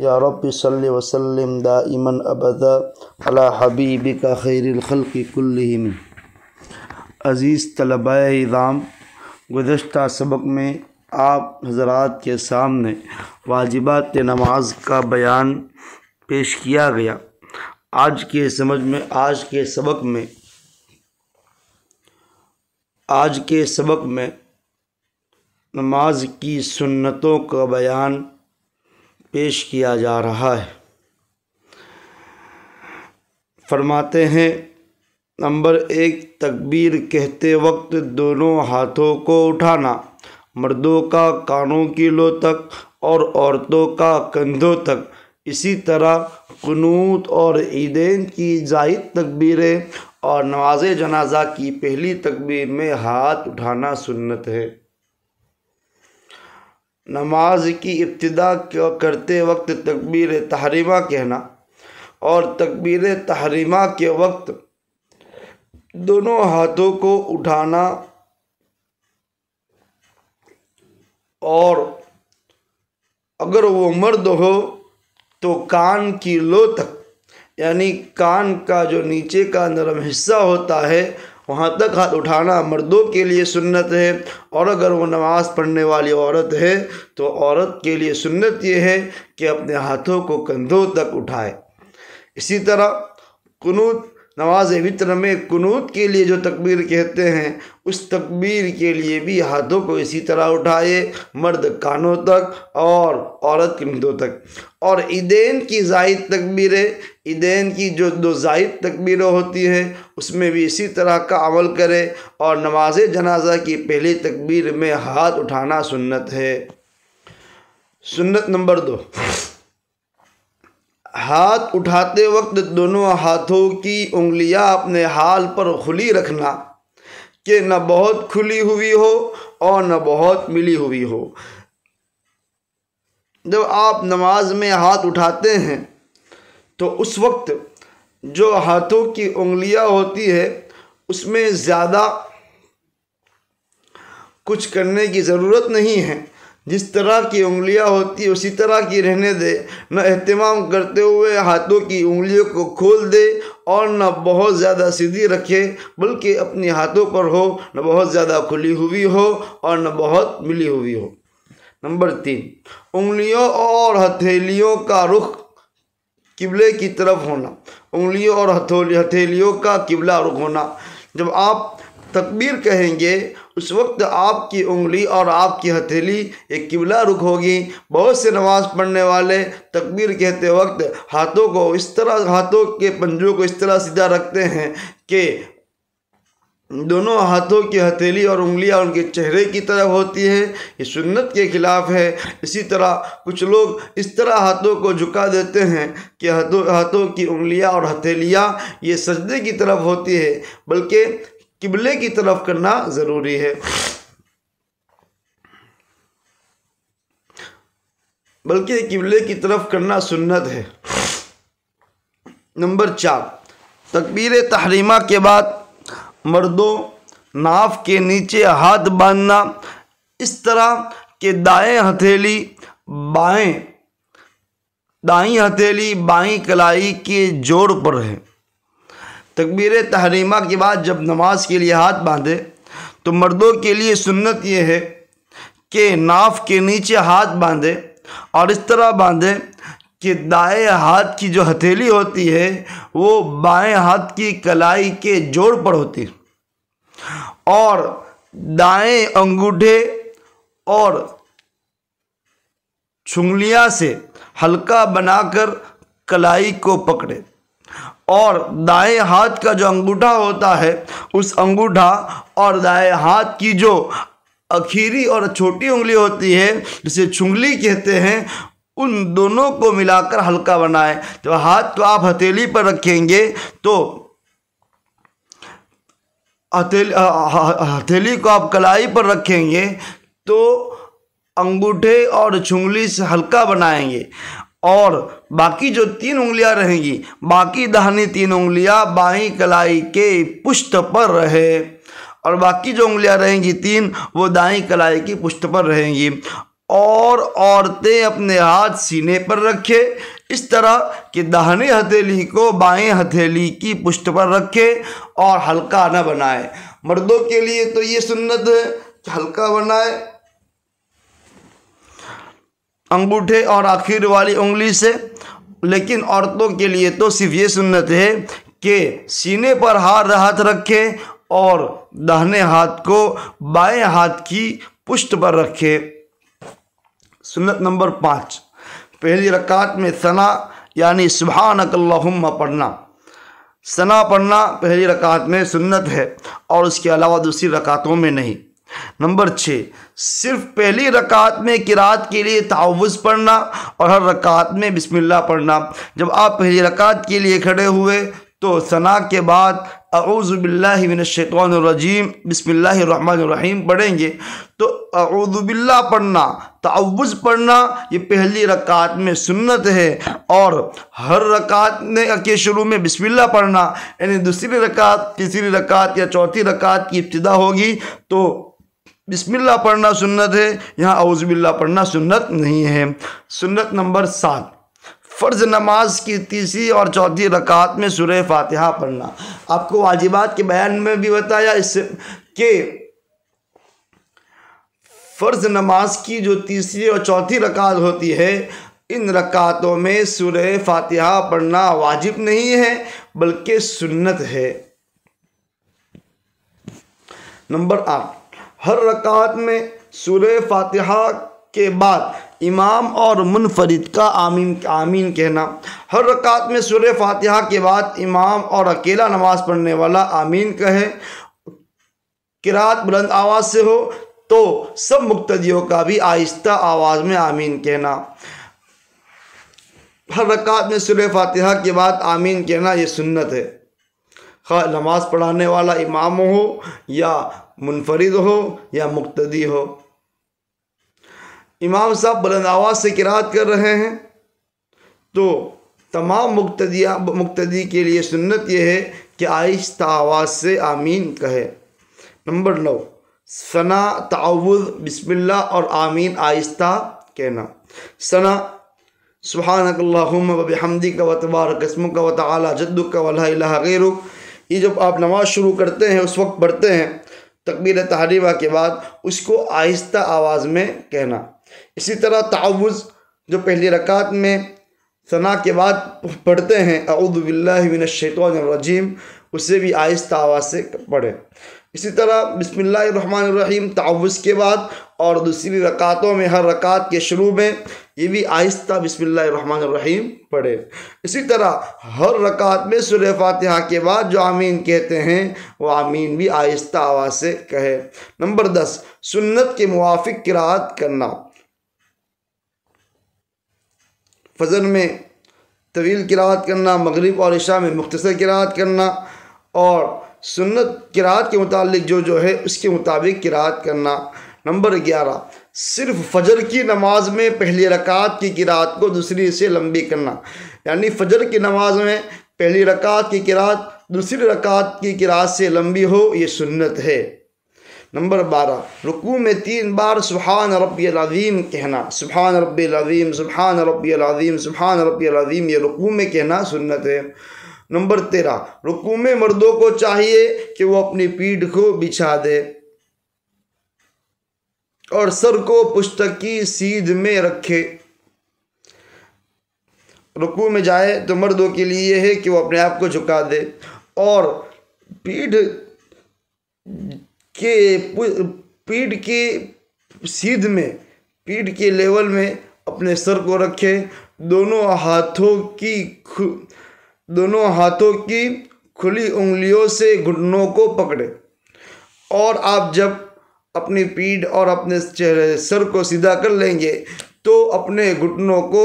या रब्बि सल्लि वसल्लिम दाइमन अबदा अला हबीबिका खैरिल खल्क़ि कुल्लिहिम। अज़ीज़ तलबाए-ए-इज़ाम, गुज़श्ता सबक में आप हज़रात के सामने वाजिबात नमाज का बयान पेश किया गया। आज के सबक में नमाज की सुन्नतों का बयान पेश किया जा रहा है। फरमाते हैं, नंबर 1, तकबीर कहते वक्त दोनों हाथों को उठाना, मर्दों का कानों की लो तक और औरतों का कंधों तक। इसी तरह कुनूत और ईदैन की जायद तकबीरें और नमाज जनाजा की पहली तकबीर में हाथ उठाना सुन्नत है। नमाज की इब्तिदा करते वक्त तकबीर तहरीमा कहना और तकबीर तहरीमा के वक्त दोनों हाथों को उठाना और अगर वो मर्द हो तो कान की लो तक, यानी कान का जो नीचे का नरम हिस्सा होता है वहाँ तक हाथ उठाना मर्दों के लिए सुन्नत है। और अगर वो नमाज़ पढ़ने वाली औरत है तो औरत के लिए सुन्नत ये है कि अपने हाथों को कंधों तक उठाए। इसी तरह कुनूत, नमाज वित्र में कुनूत के लिए जो तकबीर कहते हैं उस तकबीर के लिए भी हाथों को इसी तरह उठाए, मर्द कानों तक और औरत कंधों तक। और ईदैन की जायद तकबीरें, ईदैन की जो 2 जायद तकबीरें होती हैं उसमें भी इसी तरह का अमल करें। और नमाज जनाजा की पहली तकबीर में हाथ उठाना सुन्नत है। सुन्नत नंबर 2, हाथ उठाते वक्त दोनों हाथों की उंगलियां अपने हाल पर खुली रखना, कि न बहुत खुली हुई हो और न बहुत मिली हुई हो। जब आप नमाज में हाथ उठाते हैं तो उस वक्त जो हाथों की उंगलियां होती है उसमें ज़्यादा कुछ करने की ज़रूरत नहीं है। जिस तरह की उंगलियां होती है उसी तरह की रहने दे। न एहतिमाम करते हुए हाथों की उंगलियों को खोल दे और न बहुत ज़्यादा सीधी रखे, बल्कि अपने हाथों पर हो, न बहुत ज़्यादा खुली हुई हो और न बहुत मिली हुई हो। नंबर 3, उंगलियों और हथेलियों का रुख किबले की तरफ होना। उंगलियों और हथेलियों का किबला रुख होना। जब आप तकबीर कहेंगे उस वक्त आपकी उंगली और आपकी हथेली एक किबला रुख होगी। बहुत से नमाज पढ़ने वाले तकबीर कहते वक्त हाथों को इस तरह, हाथों के पंजों को इस तरह सीधा रखते हैं कि दोनों हाथों की हथेली और उंगलियां उनके चेहरे की तरफ होती है। ये सुन्नत के खिलाफ है। इसी तरह कुछ लोग इस तरह हाथों को झुका देते हैं कि हाथों की उंगलियां और हथेलियां ये सजदे की तरफ होती है, बल्कि किबले की तरफ करना ज़रूरी है। बल्कि किबले की तरफ करना सुन्नत है। नंबर 4, तकबीर तहरीमा के बाद मर्दों नाफ के नीचे हाथ बांधना, इस तरह के दाएं हथेली बाईं कलाई के जोड़ पर है। तकबीर तहरीमा के बाद जब नमाज के लिए हाथ बांधे तो मर्दों के लिए सुन्नत ये है कि नाफ के नीचे हाथ बांधे और इस तरह बांधे कि दाएं हाथ की जो हथेली होती है वो बाएं हाथ की कलाई के जोड़ पर होती है और दाएं अंगूठे और छुंगलियां से हल्का बनाकर कलाई को पकड़े और दाएं हाथ का जो अंगूठा होता है उस अंगूठा और दाएं हाथ की जो आखिरी और छोटी उंगली होती है जिसे छुंगली कहते हैं, उन दोनों को मिलाकर हल्का बनाएं। जब हाथ को आप हथेली पर रखेंगे तो हथेली को आप कलाई पर रखेंगे तो अंगूठे और उंगली से हल्का बनाएंगे और बाकी जो 3 उंगलियां रहेंगी, बाकी दाहिनी 3 उंगलियां बाईं कलाई के पुष्ट पर रहे और बाकी जो उंगलियां रहेंगी 3 वो दाईं कलाई की पुष्ट पर रहेंगी। और औरतें अपने हाथ सीने पर रखे, इस तरह कि दाहिनी हथेली को बाएं हथेली की पुष्ट पर रखे और हल्का न बनाए। मर्दों के लिए तो ये सुन्नत है कि हल्का बनाए अंगूठे और आखिर वाली उंगली से, लेकिन औरतों के लिए तो सिर्फ ये सुन्नत है कि सीने पर हाथ रखे और दाहिने हाथ को बाएं हाथ की पुष्ट पर रखे। सुन्नत नंबर 5, पहली रकात में सना यानी सुभानक अल्लाहुम्मा पढ़ना। सना पढ़ना पहली रकात में सुन्नत है और उसके अलावा दूसरी रकातों में नहीं। नंबर 6, सिर्फ पहली रकात में किरात के लिए ताउव्वुज़ पढ़ना और हर रकात में बिस्मिल्लाह पढ़ना। जब आप पहली रकात के लिए खड़े हुए तो सना के बाद अऊज़ु बिल्लाहि मिनश शैतानिर रजीम बिस्मिल्लाहिर रहमानिर रहीम पढ़ेंगे। तो अऊज़ु बिल्लाह पढ़ना, ताउव्वुज़ पढ़ना ये पहली रकात में सुन्नत है और हर रकात में के शुरू में बिस्मिल्लाह पढ़ना, यानी दूसरी रकात, तीसरी रकात या चौथी रकात की इब्तिदा होगी तो बिस्मिल्लाह पढ़ना सुन्नत है, यहाँ अऊज़ु बिल्लाह पढ़ना सुन्नत नहीं है। सुन्नत नंबर 7, फ़र्ज़ नमाज की तीसरी और चौथी रकात में सूरह फातिहा पढ़ना। आपको वाजिबात के बयान में भी बताया इससे कि फ़र्ज़ नमाज की जो तीसरी और चौथी रकात होती है, इन रकातों में सूरह फातिहा पढ़ना वाजिब नहीं है बल्कि सुन्नत है। नंबर 8, हर रकात में सूरह फातिहा के बाद इमाम और मुनफरिद का आमीन आमीन कहना। हर रकात में सूरह फातिहा के बाद इमाम और अकेला नमाज पढ़ने वाला आमीन कहे। किरात बुलंद आवाज़ से हो तो सब मुक्तदियों का भी आहिस्ता आवाज़ में आमीन कहना। हर रकात में सूरह फातिहा के बाद आमीन कहना ये सुन्नत है, खा नमाज पढ़ाने वाला इमाम हो या मुनफरिद हो या मुक्तदी हो। इमाम साहब बुलंद आवाज़ से किरात कर रहे हैं तो तमाम मुक्तदी के लिए सुन्नत यह है कि आहिस्ता आवाज़ से आमीन कहे। नंबर 9, सना, ताउव्वुज़, बिस्मिल्लाह और आमीन आहिस्ता कहना। सना सुब्हानक अल्लाहुम्मा व बिहम्दिका व तबारक अस्मुका व तआला जद्दुका व ला इलाहा गैरुक, ये जब आप नमाज शुरू करते हैं उस वक्त पढ़ते हैं तकबीर तहरीमा के बाद, उसको आहिस्ता आवाज़ में कहना। इसी तरह ताउव्वुज़ जो पहली रकात में सना के बाद पढ़ते हैं अऊज़ु बिल्लाहि मिनश शैतानिर रजीम, उसे भी आहिस्ता आवाज़ से पढ़ें। इसी तरह बिस्मिल्लाहिर रहमानिर रहीम ताउव्वुज़ के बाद और दूसरी रकातों में हर रकात के शुरू में ये भी आहिस्ता बिस्मिल्लाहिर रहमानिर रहीम पढ़े। इसी तरह हर रकात में सूरह फातिहा के बाद जो आमीन कहते हैं वो आमीन भी आहिस्ता आवाज़ से कहे। नंबर 10, सुन्नत के मुवाफिक किरात करना। फजर में तवील किरात करना, मगरिब और इशा में मुख्तसर किरात करना और सुन्नत किरात के मुतालिक जो है उसके मुताबिक किरात करना। नंबर 11, सिर्फ फजर की नमाज में पहली रकात की किरात को दूसरी से लंबी करना, यानी फजर की नमाज में पहली रकात की किरात दूसरी रकात की किरात से लंबी हो, ये सुन्नत है। नंबर 12, रुकू में 3 बार सुभान रब्बियल अज़ीम कहना। सुभान रब्बियल अज़ीम, सुभान रब्बियल अज़ीम, सुभान रब्बियल अज़ीम, ये रुकू में कहना सुन्नत है। नंबर 13, रुकू में मर्दों को चाहिए कि वो अपनी पीठ को बिछा दे और सर को पुश्तक की सीध में रखे। रुकू में जाए तो मर्दों के लिए यह है कि वो अपने आप को झुका दे और पीठ के सीध में, पीठ के लेवल में अपने सर को रखे। दोनों हाथों की खुली उंगलियों से घुटनों को पकड़े और आप जब अपनी पीठ और अपने चेहरे सर को सीधा कर लेंगे तो अपने घुटनों को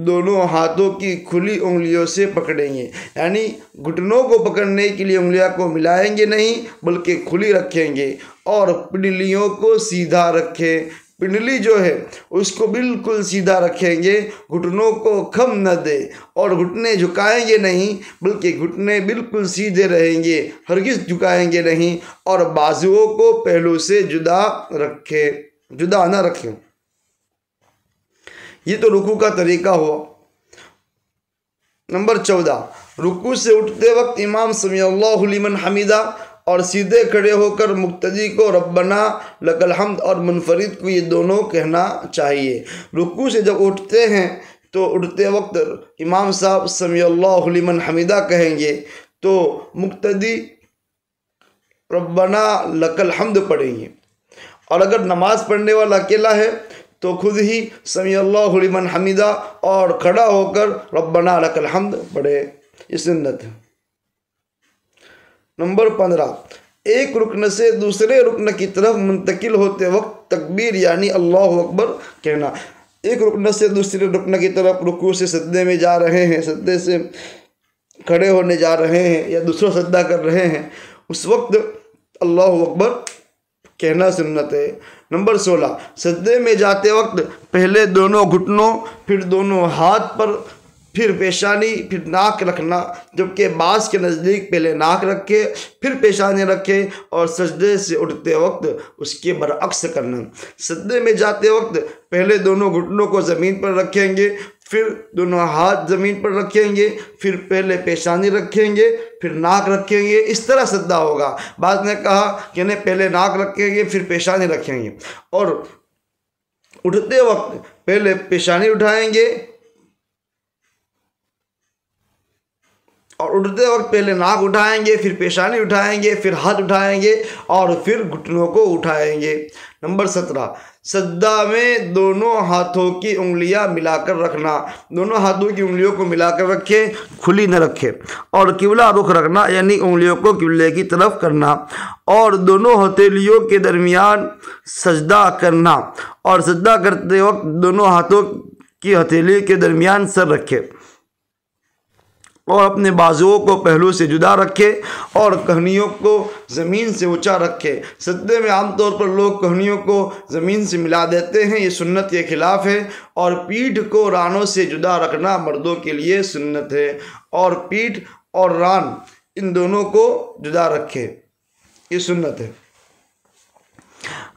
दोनों हाथों की खुली उंगलियों से पकड़ेंगे, यानी घुटनों को पकड़ने के लिए उंगलियों को मिलाएंगे नहीं बल्कि खुली रखेंगे और पिंडलियों को सीधा रखें। पिंडली जो है उसको बिल्कुल सीधा रखेंगे, घुटनों को खम न दे और घुटने झुकाएंगे नहीं, बल्कि घुटने बिल्कुल सीधे रहेंगे, हरगिज झुकाएंगे नहीं, और बाजुओं को पहलू से जुदा न रखें। ये तो रुकू का तरीका हुआ। नंबर 14, रुकू से उठते वक्त इमाम समी अल्लाहु लिमन हमीदा और सीधे खड़े होकर मुक्तदी को रब्बना लकल हम्द और मुनफरिद को ये दोनों कहना चाहिए। रुकू से जब उठते हैं तो उठते वक्त इमाम साहब समी अल्लाहु लिमन हमीदा कहेंगे, तो मुक्तदी रब्बना लकल हम्द पढ़ेंगे। और अगर नमाज पढ़ने वाला अकेला है तो खुद ही समी अल्लाहु लिमन हमीदा और खड़ा होकर रब्बना लकल हम्द पढ़े। ये सुन्नत है। नंबर 15, एक रुकन से दूसरे रुकन की तरफ मुंतकिल होते वक्त तकबीर यानी अल्लाहु अकबर कहना। एक रुकन से दूसरे रुकन की तरफ रुकू से सजदे में जा रहे हैं, सजदे से खड़े होने जा रहे हैं या दूसरा सजदा कर रहे हैं, उस वक्त अल्लाहु अकबर कहना सुन्नत है। नंबर 16, सजदे में जाते वक्त पहले दोनों घुटनों, फिर दोनों हाथ पर, फिर पेशानी, फिर नाक रखना, जबकि बास के नज़दीक पहले नाक रखे फिर पेशानी रखे, और सजदे से उठते वक्त उसके बरअक्स करना। सजदे में जाते वक्त पहले दोनों घुटनों को ज़मीन पर रखेंगे, फिर दोनों हाथ ज़मीन पर रखेंगे, फिर पहले पेशानी रखेंगे, फिर नाक रखेंगे। इस तरह सजदा होगा। बाद ने कहा कि नहीं, पहले नाक रखेंगे फिर पेशानी रखेंगे, और उठते वक्त पहले पेशानी उठाएंगे और उठते वक्त पहले नाक उठाएंगे, फिर पेशानी उठाएंगे, फिर हाथ उठाएंगे और फिर घुटनों को उठाएंगे। नंबर 17, सजदा में दोनों हाथों की उंगलियां मिलाकर रखना। दोनों हाथों की उंगलियों को मिलाकर रखे, खुली न रखे, और किबला रुख रखना यानी उंगलियों को किबले की तरफ करना, और दोनों हथेलियों के दरमियान सजदा करना, और सजदा करते वक्त दोनों हाथों की हथेली के दरमियान सर रखे और अपने बाजुओं को पहलू से जुदा रखे और कहनियों को ज़मीन से ऊंचा रखे। सजदे में आमतौर पर लोग कहनियों को ज़मीन से मिला देते हैं, ये सुन्नत के खिलाफ है। और पीठ को रानों से जुदा रखना मर्दों के लिए सुन्नत है, और पीठ और रान इन दोनों को जुदा रखे, ये सुन्नत है।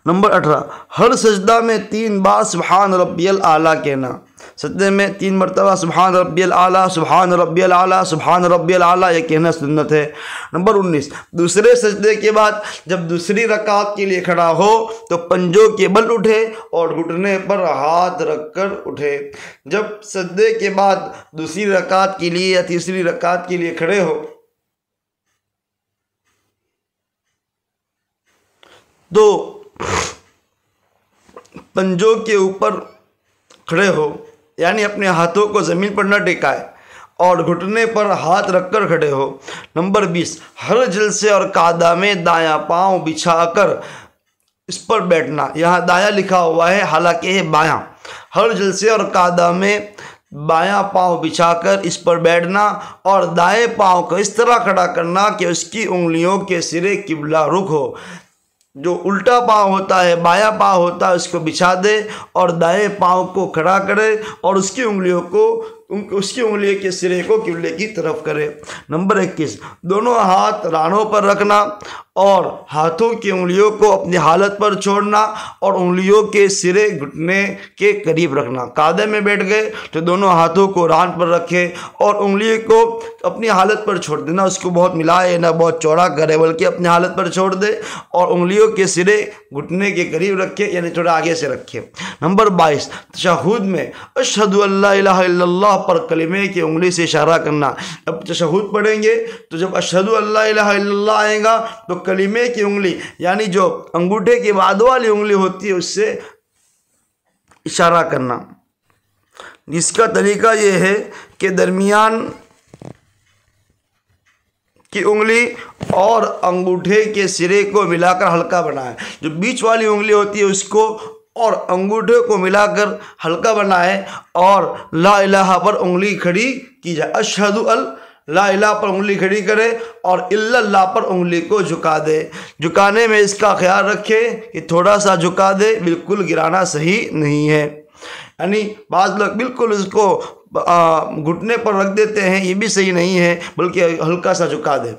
नंबर 18, हर सजदा में 3 बार सुभान रब्बियल आला कहना। सजदे में 3 मरतबा सुभान रब्बियल आला, सुभान रब्बियल आला, सुभान रब्बियल आला ये कहना सुन्नत है। नंबर 19, दूसरे सजदे के बाद जब दूसरी रकात के लिए खड़ा हो तो पंजों के बल उठे और घुटने पर हाथ रखकर उठे। जब सजदे के बाद दूसरी रकात के लिए या तीसरी रकात के लिए खड़े हो तो पंजों के ऊपर खड़े हो, यानी अपने हाथों को ज़मीन पर न टिकाए और घुटने पर हाथ रखकर खड़े हो। नंबर 20, हर जलसे और कादा में दायां पांव बिछाकर इस पर बैठना। यहाँ दायां लिखा हुआ है, हालांकि है बायां। हर जलसे और कादा में बायां पांव बिछाकर इस पर बैठना और दाएं पांव को इस तरह खड़ा करना कि उसकी उंगलियों के सिरे किबला रुख हो। जो उल्टा पाँव होता है, बायां पाँव होता है, उसको बिछा दे और दाएं पाँव को खड़ा करे और उसकी उंगलियों के सिरे को किबले की तरफ करे। नंबर 21, दोनों हाथ रानों पर रखना और हाथों की उंगलियों को अपनी हालत पर छोड़ना और उंगलियों के सिरे घुटने के करीब रखना। कादे में बैठ गए तो दोनों हाथों को रान पर रखे और उंगली को अपनी हालत पर छोड़ देना। उसको बहुत मिलाए ना बहुत चौड़ा करे, बल्कि अपनी हालत पर छोड़ दे और उंगलियों के सिरे घुटने के करीब रखे, यानी थोड़ा आगे से रखे। नंबर 22, तशहुद में अशहदु अल्ला इलाहा इल्लल्लाह पर कलिमे की उंगली से इशारा करना। अब तशहुद पढ़ेंगे तो जब अशहदु अल्ला इलाहा इल्लल्लाह आएगा तो कलिमे की उंगली यानी जो अंगूठे के बाद वाली उंगली होती है उससे इशारा करना। इसका तरीका ये है कि दरमियान की उंगली और अंगूठे के सिरे को मिलाकर हल्का बनाए। जो बीच वाली उंगली होती है उसको और अंगूठे को मिलाकर हल्का बनाए और ला इलाहा पर उंगली खड़ी की जाए। अशहदु अल ला इलाह पर उंगली खड़ी करे और इल्लल्लाह पर उंगली को झुका दे। झुकाने में इसका ख्याल रखे कि थोड़ा सा झुका दे, बिल्कुल गिराना सही नहीं है। यानी बाज़ लोग बिल्कुल उसको घुटने पर रख देते हैं, ये भी सही नहीं है, बल्कि हल्का सा झुका दे।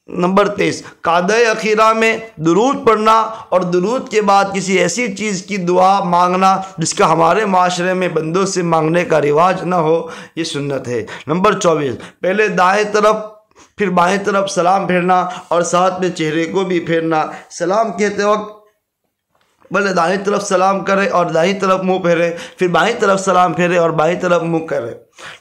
नंबर 23, कादे अखीरा में दुरूद पढ़ना और दुरूद के बाद किसी ऐसी चीज़ की दुआ मांगना जिसका हमारे माशरे में बंदों से मांगने का रिवाज ना हो, ये सुन्नत है। नंबर 24, पहले दाएं तरफ फिर बाएं तरफ सलाम फेरना और साथ में चेहरे को भी फेरना। सलाम कहते वक्त पहले दाहिनी तरफ सलाम करे और दाहिनी तरफ मुंह फेरे, फिर बाईं तरफ सलाम फेरे और बाईं तरफ मुंह करे।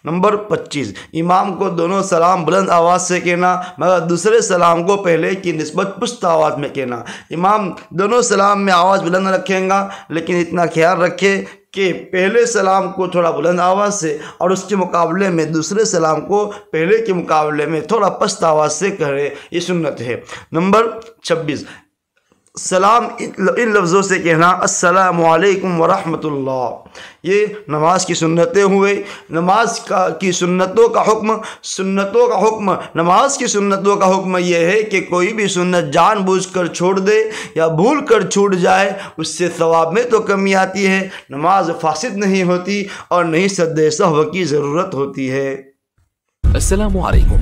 नंबर 25, इमाम को दोनों सलाम बुलंद आवाज़ से कहना, मगर दूसरे सलाम को पहले की निस्बत पुस्त आवाज़ में कहना। इमाम दोनों सलाम में आवाज़ बुलंद रखेगा, लेकिन इतना ख्याल रखे कि पहले सलाम को थोड़ा बुलंद आवाज़ से और उसके मुकाबले में दूसरे सलाम को पहले के मुकाबले में थोड़ा पस्त आवाज़ से करे, ये सुन्नत है। नंबर 26, सलाम इन लफ्ज़ों से कहना, अस्सलामु अलैकुम व रहमतुल्लाह। ये नमाज की सुन्नतें हुए। नमाज की सुन्नतों का हुक्म नमाज की सुन्नतों का हुक्म यह है कि कोई भी सुन्नत जानबूझकर छोड़ दे या भूल कर छूट जाए, उससे सवाब में तो कमी आती है, नमाज फासिद नहीं होती और नहीं सद्दे सहव की ज़रूरत होती है। अस्सलामु अलैकुम।